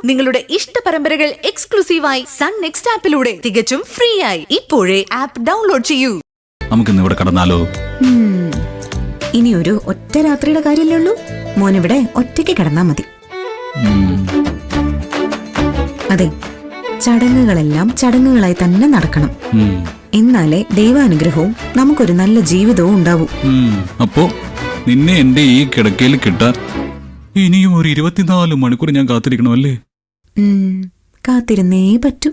നിങ്ങളുടെ ഇഷ്ട പരമ്പരകൾ എക്സ്ക്ലൂസീവായി സൺ നെക്സ്റ്റ് ആപ്പിലൂടെ തികച്ചും ഫ്രീ ആയി ഇപ്പോഴേ ആപ്പ് ഡൗൺലോഡ് ചെയ്യൂ. നമുക്കിന്ന് ഇവിടെ കടന്നാലോ? ഇനി ഒരു ഒറ്റ രാത്രിയുടെ കാര്യമല്ലേ ഉള്ളൂ. മോനിവിടെ ഒറ്റയ്ക്ക് കിടന്നാ മതി. അതെ, ചടങ്ങുകളെല്ലാം ചടങ്ങുകളായി തന്നെ നടക്കണം. എന്നാലേ ദൈവാനുഗ്രഹവും നമുക്കൊരു നല്ല ജീവിതവും ഉണ്ടാവും. അപ്പോ നിന്നെ എന്റെ ഈ കിടക്കയിൽ കിട്ടാൻ ഇനിയും ഒരു 24 മണിക്കൂർ ഞാൻ കാത്തിരിക്കണമല്ലേ? കാത്തിരുന്നേ പറ്റൂ.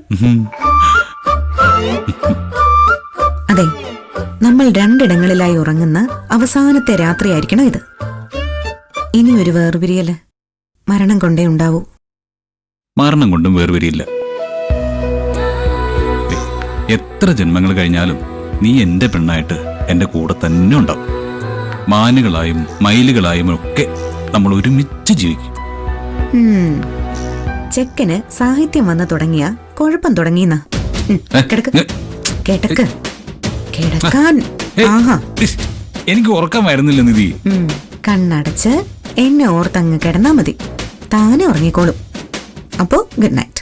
അതെ, നമ്മൾ രണ്ടിടങ്ങളിലായി ഉറങ്ങുന്ന അവസാനത്തെ രാത്രിയായിരിക്കണം ഇത്. ഇനി ഒരു വേർപിരിയല് മരണം കൊണ്ടേ ഉണ്ടാവൂ. മരണം കൊണ്ടും വേർപിരിയില്ല. എത്ര ജന്മങ്ങൾ കഴിഞ്ഞാലും നീ എന്റെ പെണ്ണായിട്ട് എന്റെ കൂടെ തന്നെ ഉണ്ടാവും. മാനുകളായും മയിലുകളായും ഒക്കെ നമ്മൾ ഒരുമിച്ച് ജീവിക്കും. ചെക്കന് സാഹിത്യം വന്ന് തുടങ്ങിയ കുഴപ്പം തുടങ്ങിയെന്നാ. കേട്ടക്ക് കിടക്കാൻ. എനിക്ക് ഉറക്കം വരുന്നില്ല നിധി. കണ്ണടച്ച് എന്നെ ഓർത്തങ്ങ് കിടന്നാ മതി, താനെ ഉറങ്ങിക്കോളും. അപ്പോ ഗുഡ് നൈറ്റ്.